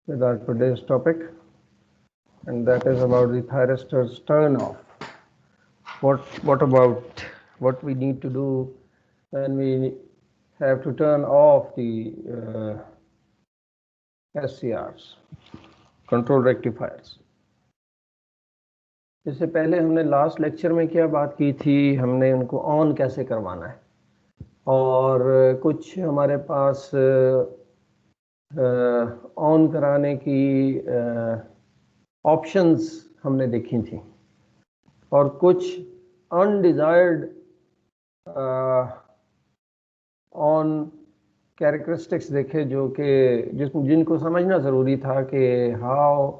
with our today's topic, and that is about the thyristor's turn off. What about what we need to do when we have to turn off the SCRs, control rectifiers. इससे पहले हमने last lecture में क्या बात की थी, हमने उनको ऑन कैसे करवाना है और कुछ हमारे पास ऑन कराने की ऑप्शंस हमने देखी थी और कुछ अनडिजायर्ड ऑन कैरेक्टरिस्टिक्स देखे जो कि जिनको समझना ज़रूरी था कि how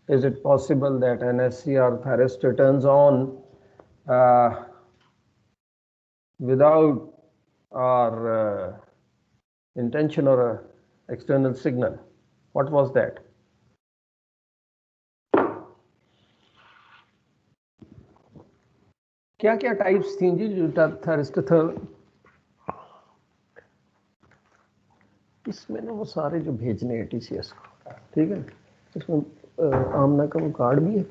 is it possible that an SCR thyristor turns on without our intention or a external signal? What was that? क्या क्या टाइप्स थी जी जो थायरिस्टर था? इसमें ना वो सारे जो भेजने हैं TCS को, ठीक है, इसमें आमना का वो कार्ड भी है,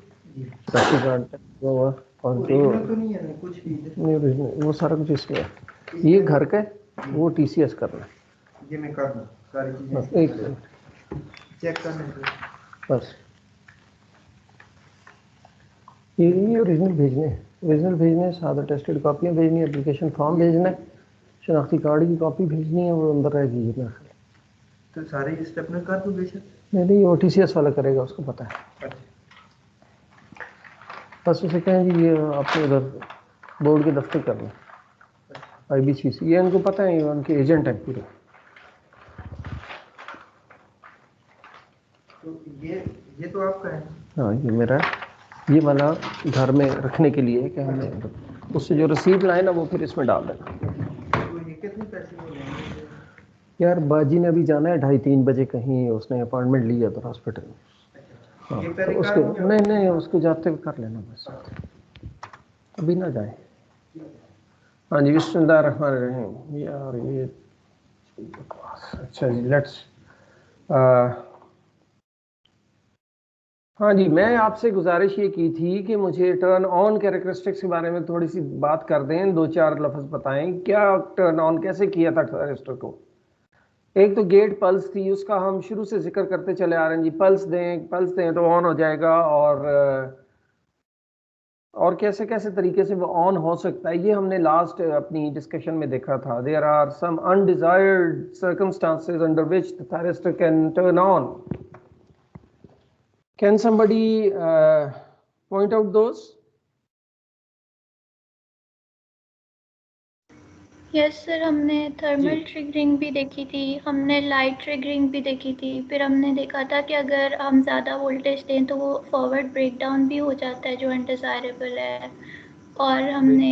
साक्षी कार्ड हुआ और जो तो नहीं है कुछ भी नहीं ओरिजिनल वो सारा कुछ इसमें है। ये घर का है, वो TCS करना है। ये मैं कर दूं सारी बस चीजें एक मिनट चेक करने को बस ये ओरिजिनल भेजने हैं, ओरिजिनल भेजने हैं, सादा टेस्टेड कॉपियाँ भेजनी है, एप्लीकेशन फॉर्म भेजना है, शनाख्ती कार्ड की कॉपी भेजनी है, वो अंदर रहेगी ये ना। तो सारे स्टेप में कर दूं बेशक नहीं वो TCS वाला करेगा, उसको पता है। बस उसे कहें जी ये आपने उधर बोर्ड के दफ्तर करना IBCC, ये उनको पता है, ये उनके एजेंट हैं पूरे। तो ये तो आपका है। हाँ ये मेरा है, ये वाला घर में रखने के लिए है कि हमें उससे जो रसीद लाए ना वो फिर इसमें डाल देना। तो ये कितने पैसे में लेंगे? यार बाजी ने अभी जाना है 2:30-3 बजे कहीं, उसने अपॉइंटमेंट लिया था हॉस्पिटल में। हाँ तो उसको नहीं उसको जाते हुए कर लेना बस, अभी ना जाए। हाँ जी बिस्मिल्लाहिर्रहमानिर्रहीम। यार ये अच्छा जी लेट्स हाँ जी, मैं आपसे गुजारिश ये की थी कि मुझे टर्न ऑन कैरेक्टरिस्टिक्स के बारे में थोड़ी सी बात कर दें, 2-4 लफ्ज़ बताएं क्या टर्न ऑन कैसे किया था थायरिस्टर को। एक तो गेट पल्स थी, उसका हम शुरू से जिक्र करते चले आ रहे हैं जी, पल्स दें तो ऑन हो जाएगा, और कैसे कैसे तरीके से वो ऑन हो सकता है ये हमने लास्ट अपनी डिस्कशन में देखा था। There are some undesired circumstances under which the thyristor can turn on. Can somebody point out those? Yes sir, हमने थर्मल ट्रिगरिंग भी देखी थी, हमने लाइट ट्रिगरिंग भी देखी थी, फिर हमने देखा था कि अगर हम ज़्यादा वोल्टेज दें तो वो फॉरवर्ड ब्रेकडाउन भी हो जाता है जो अनडिज़ायरेबल है। और हमने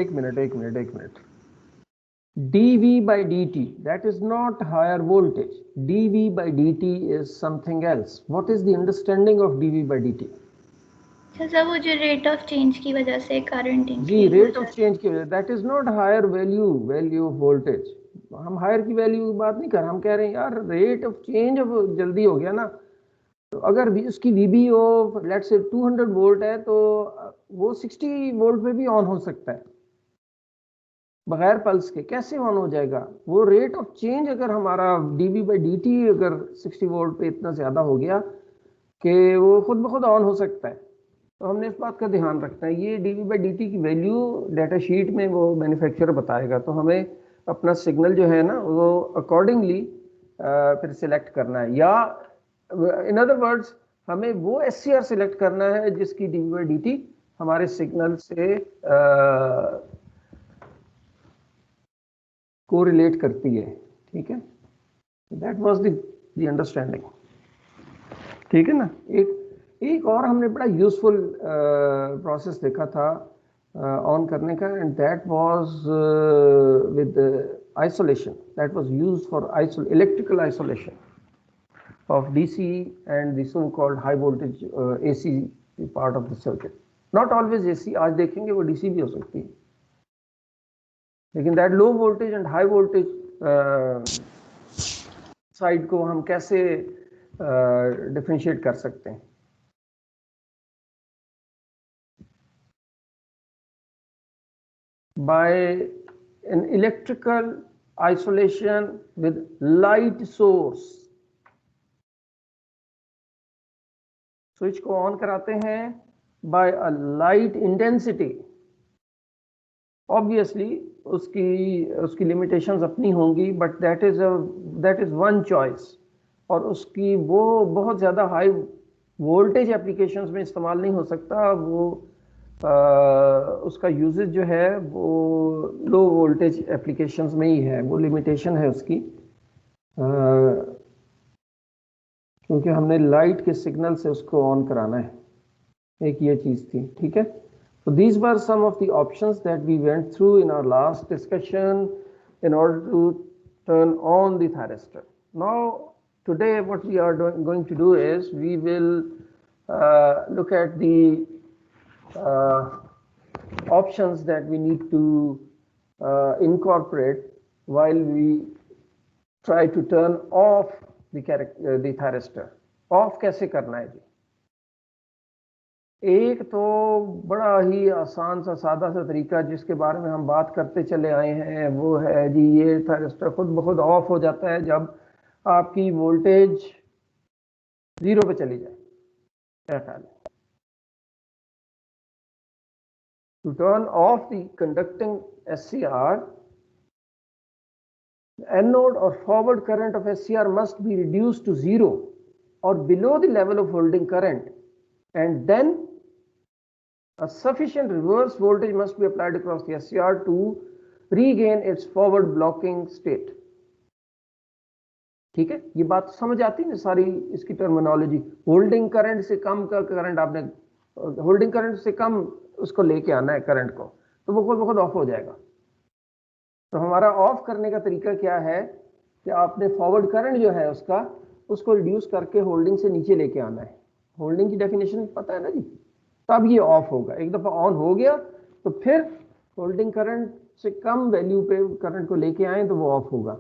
एक minute dV by dt, that is not higher voltage. dV by dt is something else. What is the understanding of dV by dt? Sir वो जो रेट ऑफ चेंज की वजह से करंट जी रेट ऑफ चेंज की वजह, that is not higher value of voltage. हम higher की वैल्यू की बात नहीं कर रहे, हम कह रहे हैं यार रेट ऑफ चेंज अब जल्दी हो गया ना, तो अगर भी उसकी VB हो लेट्स से 200 वोल्ट है तो वो 60 वोल्ट पे भी ऑन हो सकता है बगैर पल्स के। कैसे ऑन हो जाएगा? वो रेट ऑफ चेंज अगर हमारा dV by dt अगर 60 वोल्ट पे इतना ज़्यादा हो गया कि वो खुद ब खुद ऑन हो सकता है, तो हमने इस बात का ध्यान रखना है। ये dV by dt की वैल्यू डाटा शीट में वो मैन्युफैक्चरर बताएगा, तो हमें अपना सिग्नल जो है ना वो अकॉर्डिंगली फिर सिलेक्ट करना है, या इन अदर वर्ड्स हमें वो SCR सिलेक्ट करना है जिसकी dV by dt हमारे सिग्नल से कोरिलेट करती है। ठीक है, दैट वाज द अंडरस्टैंडिंग। ठीक है ना। एक और हमने बड़ा यूजफुल प्रोसेस देखा था ऑन करने का, and that was with isolation, that was used for electrical isolation of DC and the so called high voltage AC part of the circuit. Not always AC, आज देखेंगे वो DC भी हो सकती है, लेकिन that low voltage and high voltage side को हम कैसे डिफरेंशिएट कर सकते हैं। By an electrical isolation with light source, switch को ऑन कराते हैं by a light intensity। Obviously उसकी लिमिटेशंस अपनी होंगी, but that is one choice, और उसकी वो बहुत ज़्यादा हाई वोल्टेज एप्लीकेशंस में इस्तेमाल नहीं हो सकता। वो उसका यूजेज जो है वो लो वोल्टेज एप्लीकेशंस में ही है, वो लिमिटेशन है उसकी, क्योंकि हमने लाइट के सिग्नल से उसको ऑन कराना है। एक ये चीज़ थी, ठीक है। So these were some of the options that we went through in our last discussion in order to turn on the thyristor. Now today what we are going to do is we will look at the options that we need to incorporate while we try to turn off the thyristor. Off कैसे करना है जी? एक तो बड़ा ही आसान सा सादा सा तरीका जिसके बारे में हम बात करते चले आए हैं वो है जी, ये थायरिस्टर खुद ब खुद ऑफ हो जाता है जब आपकी वोल्टेज 0 पे चली जाए। क्या ख्याल है? To turn off the conducting SCR, the anode or forward current of SCR must be reduced to 0 or below the level of holding current, and then a sufficient reverse voltage must be applied across the SCR to regain its forward blocking state. ठीक है, ये बात समझ आती है ना सारी इसकी टर्मिनोलॉजी। होल्डिंग करंट से कम का करंट आपने, होल्डिंग करंट से कम उसको लेके आना है करंट को, तो वो खुद ब खुद ऑफ हो जाएगा। तो हमारा ऑफ करने का तरीका क्या है कि आपने फॉरवर्ड करंट जो है उसको रिड्यूस करके होल्डिंग से नीचे लेके आना है। होल्डिंग की डेफिनेशन पता है ना जी, तब ये ऑफ होगा। एक दफा ऑन हो गया तो फिर होल्डिंग करंट से कम वैल्यू पे करंट को लेके आए तो वो ऑफ होगा।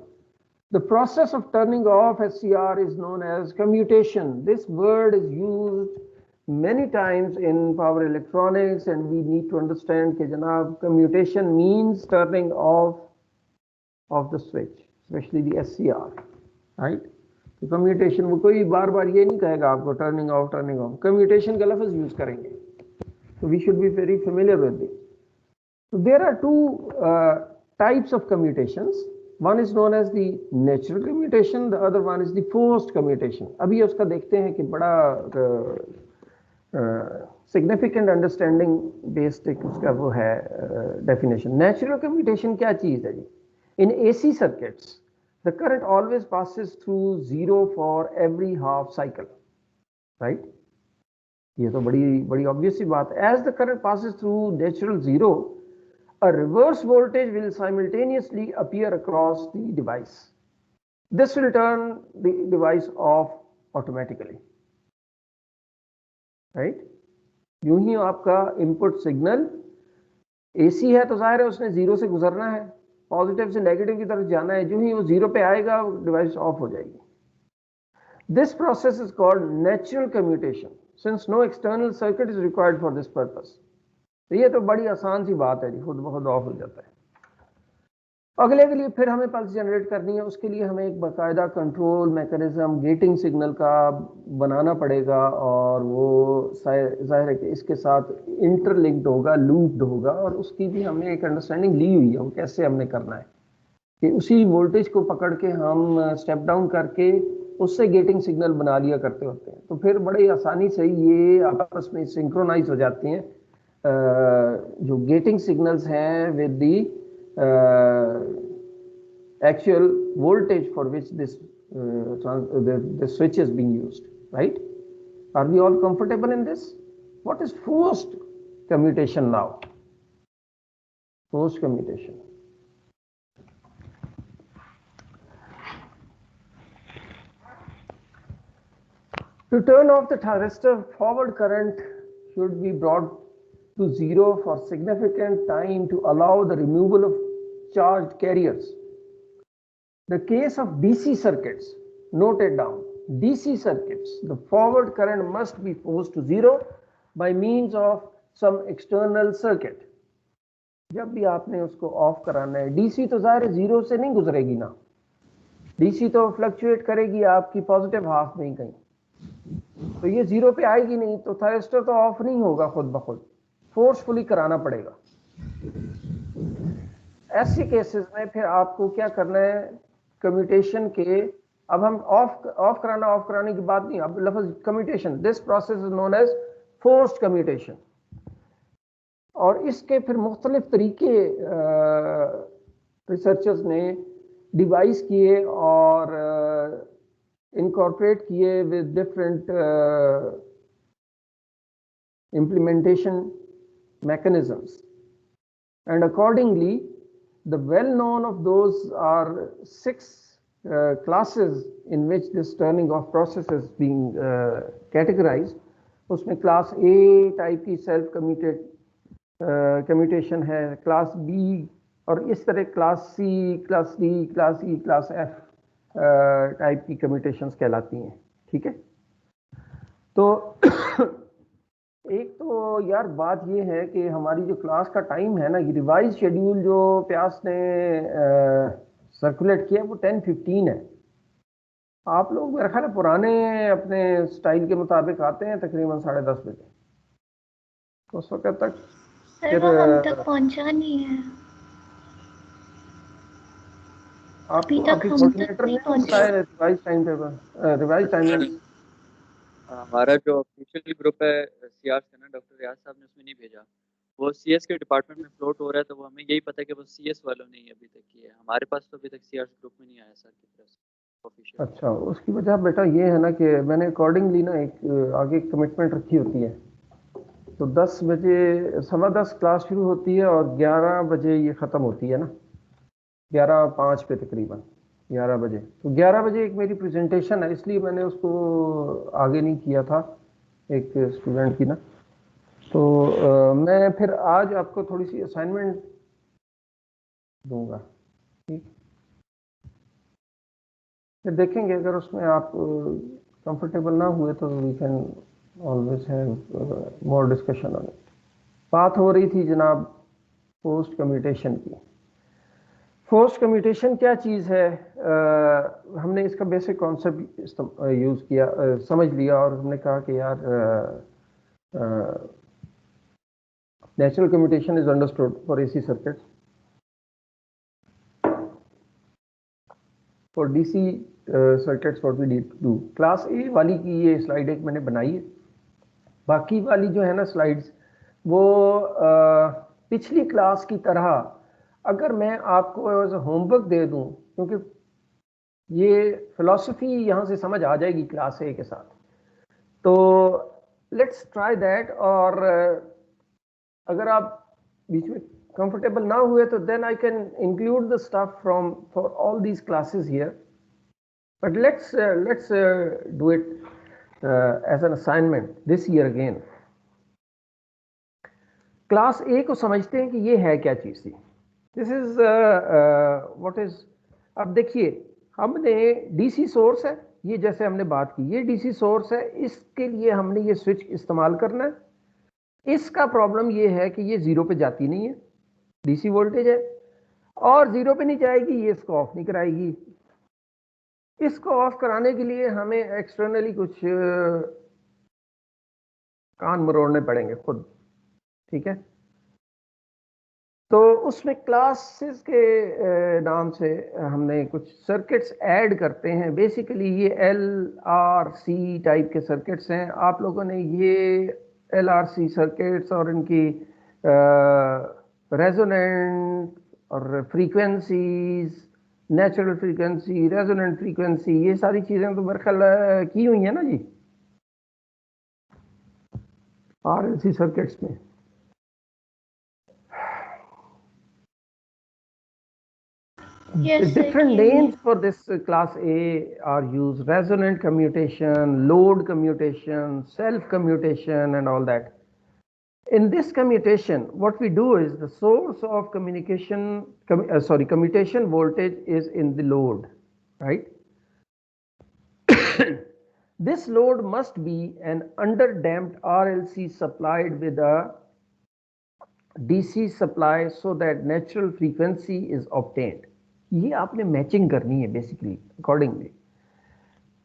The process of turning off SCR is known as commutation. This word is used many times in power electronics, and we need to understand कि जनाब commutation means turning off of the switch, especially the SCR, right? तो commutation वो कोई बार बार ये नहीं कहेगा आपको turning off, commutation का लफ्ज़ यूज करेंगे। So we should be very familiar with this. So there are two types of commutations. One is known as the natural commutation, the other one is the forced commutation. अभी उसका देखते हैं कि बड़ा significant understanding based एक उसका वो है definition. Natural commutation क्या चीज़ है जी? In AC circuits, the current always passes through 0 for every half cycle, right? ये तो बड़ी obvious सी बात है। As the current passes through natural 0, a reverse voltage will simultaneously appear across the device. This will turn the device off automatically, right? यूं ही आपका input signal AC है तो जाहिर है उसने 0 से गुजरना है, पॉजिटिव से नेगेटिव की तरफ जाना है। जो ही वो 0 पे आएगा डिवाइस ऑफ हो जाएगी। This process is called natural commutation since no external circuit is required for this purpose. तो ये तो बड़ी आसान सी बात है जी, खुद ब खुद ऑफ हो जाता है। अगले के लिए फिर हमें पल्स जनरेट करनी है, उसके लिए हमें एक बाकायदा कंट्रोल मैकेनिज्म गेटिंग सिग्नल का बनाना पड़ेगा, और वो जाहिर है कि इसके साथ इंटरलिंक्ड होगा, लूप्ड होगा, और उसकी भी हमने एक अंडरस्टैंडिंग ली हुई है वो कैसे हमने करना है कि उसी वोल्टेज को पकड़ के हम स्टेप डाउन करके उससे गेटिंग सिग्नल बना लिया करते होते हैं। तो फिर बड़ी आसानी से ये आपस में सिंक्रोनाइज हो जाती हैं जो गेटिंग सिग्नल्स हैं with the actual voltage for which this the switch is being used, right? Are we all comfortable in this? What is forced commutation now? Forced commutation. To turn off the thyristor, forward current should be brought to 0 for significant time to allow the removal of charged carriers. The case of DC circuits, note it down. DC circuits, the forward current must be forced to zero by means of some external circuit. जब भी आपने उसको of कराना है, DC तो ज़ाहिर zero से नहीं गुजरेगी ना, डीसी तो फ्लक्चुएट करेगी आपकी पॉजिटिव हाफ में ही कहीं, तो ये जीरो पे आएगी नहीं, तो थायरिस्टर तो ऑफ नहीं होगा खुद ब खुद, फोर्सफुली कराना पड़ेगा। ऐसे केसेस में फिर आपको क्या करना है, कम्यूटेशन के, अब हम ऑफ कराने की बात नहीं, अब लफ्ज commutation, this process is known as forced commutation, और इसके फिर मुख्तलिफ तरीके रिसर्चर्स ने डिवाइस किए और इनकॉर्पोरेट किए with different implementation mechanisms, and accordingly the well known of those are 6 classes in which this turning off process is being categorized. उसमें क्लास A टाइप की सेल्फ कम्यूटेशन है, क्लास B, और इस तरह class C, class D, class E, class F type की कम्यूटेशंस कहलाती हैं। ठीक है, तो एक तो यार बात ये है कि हमारी जो क्लास का टाइम है ना, ये रिवाइज शेड्यूल जो प्यास ने सर्कुलेट किया वो 10:15 है। आप लोग मेरा ख्याल है पुराने अपने स्टाइल के मुताबिक आते हैं तकरीबन 10:30 बजे, तो उस वक्त तक सर वो हम तक पहुंचा नहीं है, अभी तक हम तक नहीं पहुंचा है revise time table, revise time हमारा जो ऑफिशियल ग्रुप है सीआर से ना, डॉक्टर रियाज साहब ने उसमें नहीं भेजा, वो सीएस के डिपार्टमेंट में फ्लोट हो रहा है, तो वो हमें यही पता है कि वो सीएस वालों ने ही अभी तक किया है, हमारे पास तो अभी तक सीआर ग्रुप में नहीं आया सर की तरफ से ऑफिशियल। अच्छा, उसकी वजह बेटा ये है ना कि मैंने अकॉर्डिंगली ना एक आगे कमिटमेंट रखी होती है, तो 10 बजे 10:15 क्लास शुरू होती है और 11 बजे ये ख़त्म होती है ना, 11:05 पे तकरीबन 11 बजे, तो 11 बजे एक मेरी प्रेजेंटेशन है, इसलिए मैंने उसको आगे नहीं किया था एक स्टूडेंट की ना, तो मैं फिर आज आपको थोड़ी सी असाइनमेंट दूंगा, ठीक, फिर देखेंगे अगर उसमें आप कंफर्टेबल ना हुए तो we can always have more discussion on it. बात हो रही थी जनाब पोस्ट कम्यूटेशन की। फोर्स्ड कम्यूटेशन क्या चीज़ है, हमने इसका बेसिक कॉन्सेप्ट यूज़ किया, समझ लिया, और हमने कहा कि यार natural commutation is understood for AC circuit, for DC circuits what we need to do. Class A वाली की ये स्लाइड एक मैंने बनाई है, बाकी वाली जो है ना स्लाइड्स वो पिछली क्लास की तरह अगर मैं आपको एज अ होमवर्क दे दूं, क्योंकि ये फिलॉसफी यहाँ से समझ आ जाएगी क्लास ए के साथ, तो लेट्स ट्राई दैट, और अगर आप बीच में कंफर्टेबल ना हुए तो then I can include the stuff from for all these classes here, but let's do it as an assignment this year again. Class A को समझते हैं कि ये है क्या चीज़ थी, दिस इज व्हाट इज। अब देखिए हमने डीसी सोर्स है, ये जैसे हमने बात की ये डीसी सोर्स है, इसके लिए हमने ये स्विच इस्तेमाल करना है। इसका प्रॉब्लम ये है कि ये जीरो पे जाती नहीं है, डीसी वोल्टेज है और जीरो पे नहीं जाएगी, ये इसको ऑफ नहीं कराएगी। इसको ऑफ कराने के लिए हमें एक्सटर्नली कुछ कान मरोड़ने पड़ेंगे खुद, ठीक है। तो उसमें क्लासेस के नाम से हमने कुछ सर्किट्स ऐड करते हैं, बेसिकली ये LRC टाइप के सर्किट्स हैं। आप लोगों ने ये LRC सर्किट्स और इनकी रेजोनेंट और frequencies, natural frequency, resonant frequency, ये सारी चीज़ें तो मेरे ख्याल की हुई हैं ना जी RLC सर्किट्स में। Yes, Different sir, names for this class A are used: resonant commutation, load commutation, self commutation, and all that. In this commutation, what we do is the source of commutation voltage is in the load, right? This load must be an under-damped RLC supplied with a DC supply so that natural frequency is obtained. ये आपने matching करनी है basically accordingly.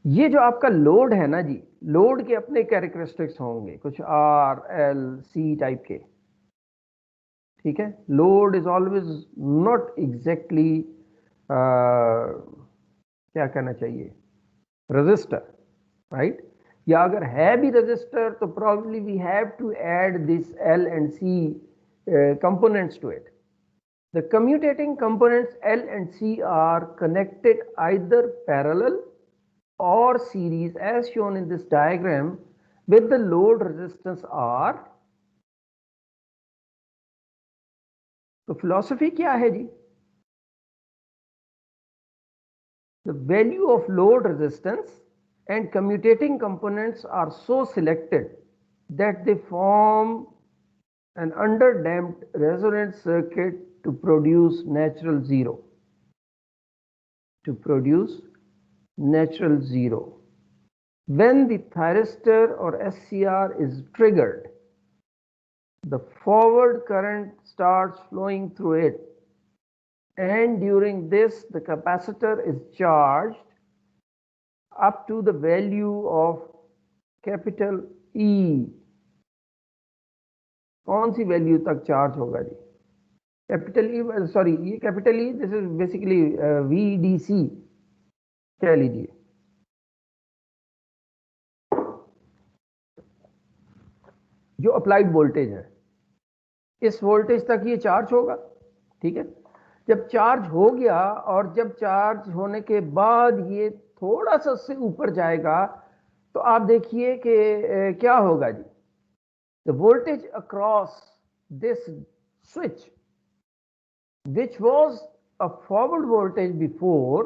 ये जो आपका load है ना जी, load के अपने कैरेक्टरिस्टिक्स होंगे कुछ आर एल सी टाइप के, ठीक है। Load is always not exactly क्या कहना चाहिए रजिस्टर, राइट। या अगर है भी रजिस्टर तो probably we have to add this L and C components to it. The commutating components L and C are connected either parallel or series as shown in this diagram with the load resistance R. तो philosophy क्या है जी? The value of load resistance and commutating components are so selected that they form an under-damped resonant circuit to produce natural zero. When the thyristor or SCR is triggered, the forward current starts flowing through it, and during this the capacitor is charged up to the value of capital E. कौन सी value तक charge होगा जी? Capital E, sorry ये capital E, this is basically VDC कह लीजिए। जो applied voltage है, इस voltage तक ये चार्ज होगा, ठीक है। जब चार्ज हो गया और जब चार्ज होने के बाद ये थोड़ा सा उससे ऊपर जाएगा तो आप देखिए कि क्या होगा जी। The voltage across this switch, which was a forward voltage before,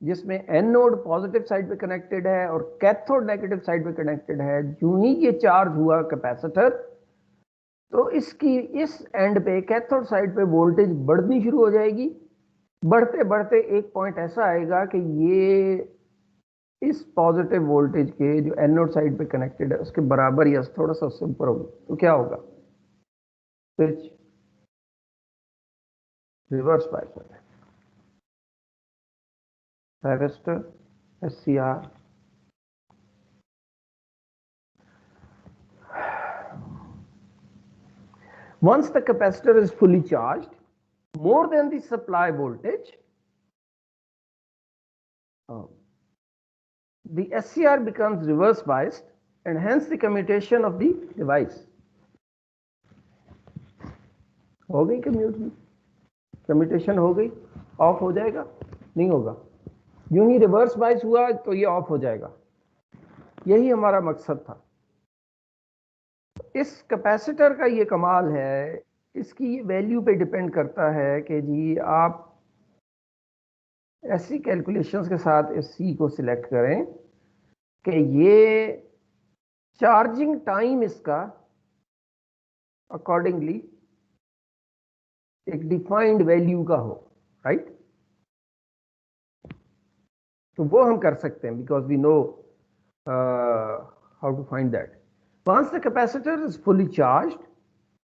जिसमें एनोड पॉजिटिव साइड पे कनेक्टेड है और कैथोड नेगेटिव साइड पे कनेक्टेड है, यूं ही ये चार्ज हुआ कैपेसिटर तो इसकी इस एंड पे कैथोड साइड पे वोल्टेज बढ़नी शुरू हो जाएगी। बढ़ते बढ़ते एक पॉइंट ऐसा आएगा कि ये इस पॉजिटिव वोल्टेज के जो एनोड साइड पे कनेक्टेड है उसके बराबर या थोड़ा सा उससे ऊपर होगा, तो क्या होगा? स्विच रिवर्स बायस हो जाएगा। thyristor SCR once the capacitor is fully charged more than the supply voltage, the SCR becomes reverse biased and hence the commutation of the device. हो गई कम्यूटेशन हो गई, ऑफ हो जाएगा? नहीं होगा, यूं ही रिवर्स बायस हुआ तो ये ऑफ हो जाएगा। यही हमारा मकसद था। इस कैपेसिटर का ये कमाल है, इसकी ये वैल्यू पे डिपेंड करता है कि जी आप ऐसी कैलकुलेशंस के साथ इस C को सिलेक्ट करें कि ये चार्जिंग टाइम इसका अकॉर्डिंगली एक डिफाइंड वैल्यू का हो, राइट। तो वो हम कर सकते हैं because we know how to find that. Once the capacitor is fully charged,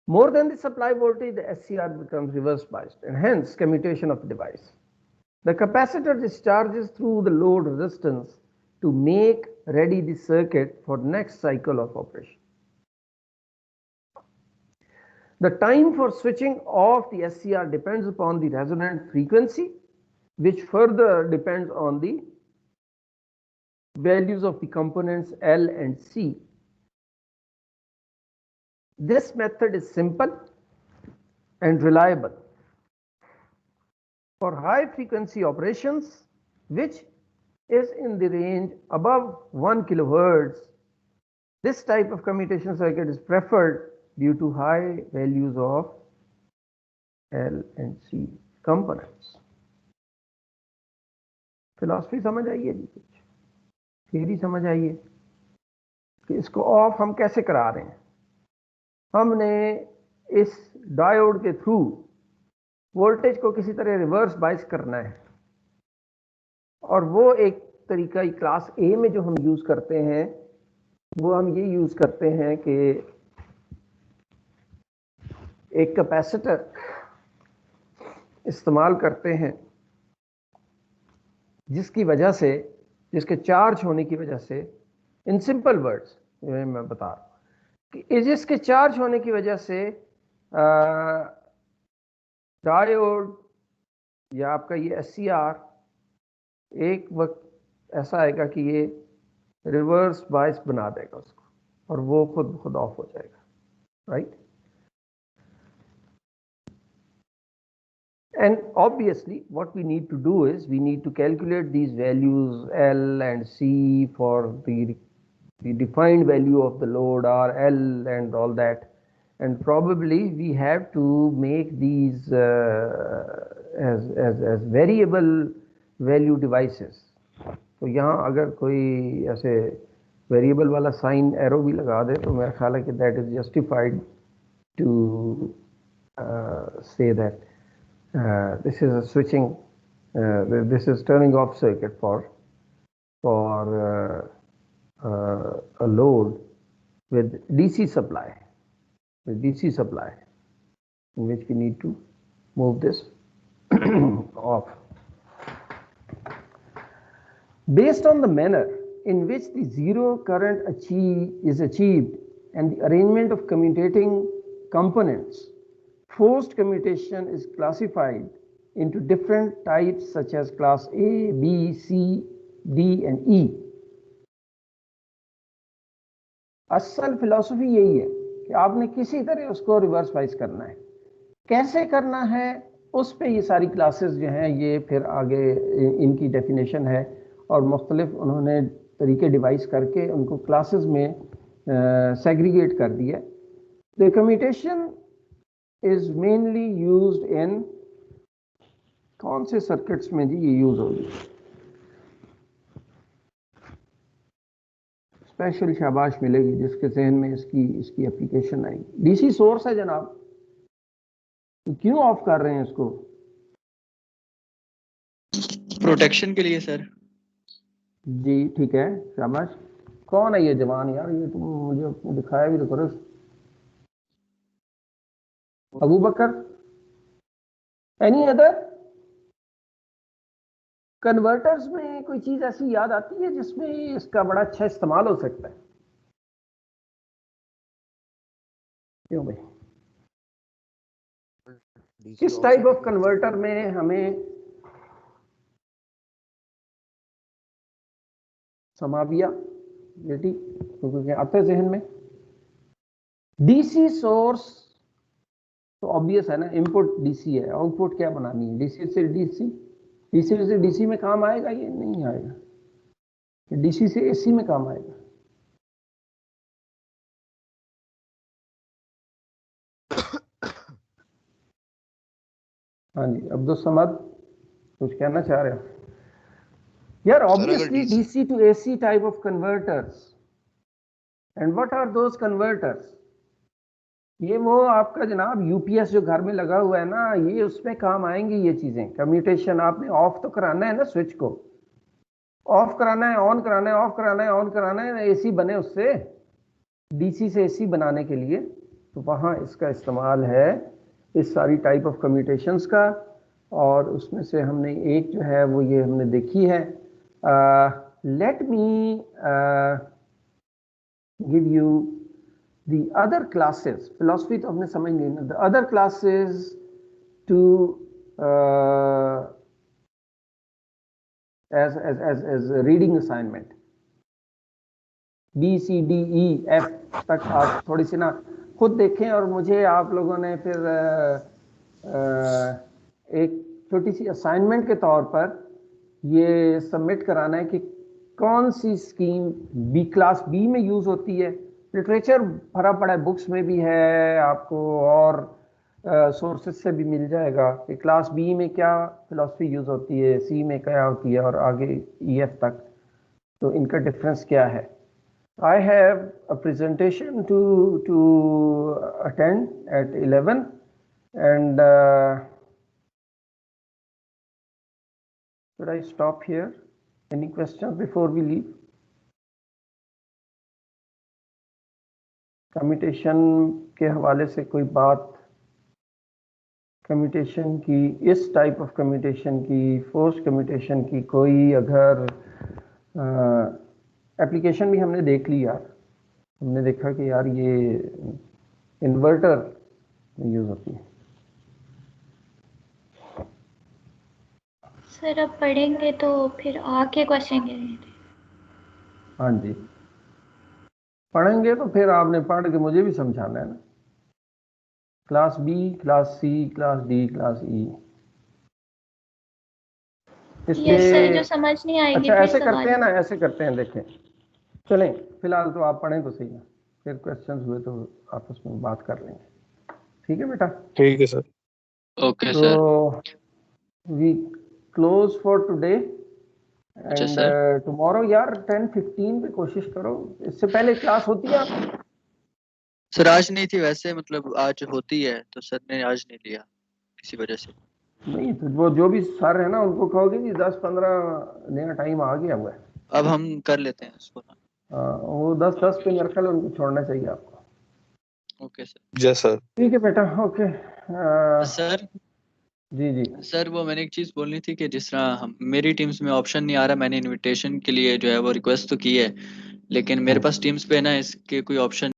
more than the supply voltage, the SCR becomes reverse biased and hence commutation of the device. The capacitor discharges through the load resistance to make ready the circuit for next cycle of operation. The time for switching off the SCR depends upon the resonant frequency, which further depends on the values of the components L and C. This method is simple and reliable. For high frequency operations, which is in the range above 1 kilohertz, this type of commutation circuit is preferred due to high values of L and C components. Philosophy समझ आइए जी, कुछ theory समझ आइए कि इसको of हम कैसे करा रहे हैं। हमने इस डायोड के थ्रू वोल्टेज को किसी तरह रिवर्स बायस करना है और वो एक तरीका क्लास ए में जो हम यूज़ करते हैं वो हम ये यूज़ करते हैं कि एक कैपेसिटर इस्तेमाल करते हैं जिसकी वजह से, जिसके चार्ज होने की वजह से, इन सिंपल वर्ड्स मैं बता रहा हूँ कि जिसके चार्ज होने की वजह से डायोड या आपका ये SCR एक वक्त ऐसा आएगा कि ये रिवर्स बायस बना देगा उसको और वो खुद ऑफ हो जाएगा, right? And obviously what we need to do is we need to calculate these values L and C for the defined value of the load RL and all that, and probably we have to make these as variable value devices. तो यहाँ अगर कोई ऐसे variable वाला sign arrow भी लगा दे तो मेरा ख्याल है कि that is justified to say that this is a switching, this is turning off circuit for a load with DC supply, in which we need to move this off. Based on the manner in which the zero current is achieved and the arrangement of commutating components, forced commutation is classified into different types such as class A, B, C, D and E. असल philosophy यही है कि आपने किसी तरह उसको reverse wise करना है। कैसे करना है उस पे ये सारी क्लासेस जो हैं ये फिर आगे इनकी डेफिनेशन है और मुख्तलिफ उन्होंने तरीके डिवाइस करके उनको क्लासेस में सेग्रीगेट कर दिया। The commutation is mainly used in कौन से सर्किट्स में जी ये यूज होगी? स्पेशल शाबाश मिलेगी जिसके जहन में इसकी एप्लीकेशन आएगी। डीसी सोर्स है जनाब, तो क्यों ऑफ कर रहे हैं इसको? प्रोटेक्शन के लिए सर। जी ठीक है, शाबाश। कौन है ये जवान यार? ये तुम मुझे दिखाया भी तो करो। अबू बकर, एनी अदर? कन्वर्टर्स में कोई चीज ऐसी याद आती है जिसमें इसका बड़ा अच्छा इस्तेमाल हो सकता है? क्यों भाई? किस टाइप ऑफ कन्वर्टर में हमें समाविया बेटी क्योंकि आते जहन में डीसी सोर्स तो ऑब्वियस है ना, इनपुट डीसी है, आउटपुट क्या बनानी है? डीसी से डीसी में काम आएगा? ये नहीं आएगा। डीसी से एसी में काम आएगा। हाँ जी अब्दुल समद कुछ कहना चाह रहे हो? यार obviously DC to AC type of converters, and what are those converters? ये वो आपका जनाब यूपीएस जो घर में लगा हुआ है ना, ये उसमें काम आएंगी ये चीजें। कम्यूटेशन आपने ऑफ तो कराना है ना, स्विच को ऑफ कराना है, ऑन कराना है, ऑफ कराना है, ऑन कराना है, एसी बने उससे, डीसी से एसी बनाने के लिए। तो वहाँ इसका इस्तेमाल है इस सारी टाइप ऑफ कम्यूटेशंस का, और उसमें से हमने एक जो है वो ये हमने देखी है। Let me give you the other classes, philosophy तो हमने समझ ली ना, the other classes to as a reading assignment, B C D E F तक आप थोड़ी सी ना खुद देखें, और मुझे आप लोगों ने फिर एक छोटी सी असाइनमेंट के तौर पर ये सबमिट कराना है कि कौन सी स्कीम बी क्लास बी में यूज होती है। लिटरेचर भरा पड़ा है, बुक्स में भी है आपको और सोर्सेज से भी मिल जाएगा कि क्लास बी में क्या फिलॉसफी यूज होती है, सी में क्या होती है और आगे ईएफ तक, तो इनका डिफरेंस क्या है। I have a presentation to attend at 11 एंड should I stop here? Any questions before we leave? Commutation के हवाले से कोई बात, कम्यूटेशन की, इस टाइप ऑफ कम्यूटेशन की, फोर्स कम्यूटेशन की कोई अगर एप्लीकेशन भी हमने देख ली यार, हमने देखा कि यार ये इन्वर्टर में यूज़ होती है। सर अब पढ़ेंगे तो फिर आके क्वेश्चन करेंगे। हाँ जी, पढ़ेंगे तो फिर आपने पढ़ के मुझे भी समझाना है ना। Class B, class C, class D, class E, yes sir, जो समझ नहीं आएगी अच्छा फिर ऐसे करते हैं सवाल। ना, ऐसे करते हैं, देखें चलें फिलहाल तो आप पढ़ें तो सही है, फिर क्वेश्चंस हुए तो आपस में बात कर लेंगे। ठीक है बेटा? ठीक है सर। ओके तो sir. We close for today अच्छा एंड सर। टुमारो यार 10:15 पे कोशिश करो, इससे पहले क्लास होती है आपकी? सर आज नहीं थी वैसे, मतलब आज होती है तो सर ने आज नहीं लिया किसी वजह से। नहीं तो वो जो भी सर है ना उनको कहोगे कि 10-15 नया टाइम आ गया हुआ है। अब हम कर लेते हैं उसको ना। वो 10-10 पे मेरे ख्याल उनको छोड़ना चाहिए आपको। Okay sir. जय सर। ठीक है बेटा, ओके। सर जी जी सर वो मैंने एक चीज़ बोलनी थी कि जिस तरह हम मेरी टीम्स में ऑप्शन नहीं आ रहा, मैंने इनविटेशन के लिए जो है वो रिक्वेस्ट तो की है, लेकिन मेरे पास टीम्स पे ना इसके कोई ऑप्शन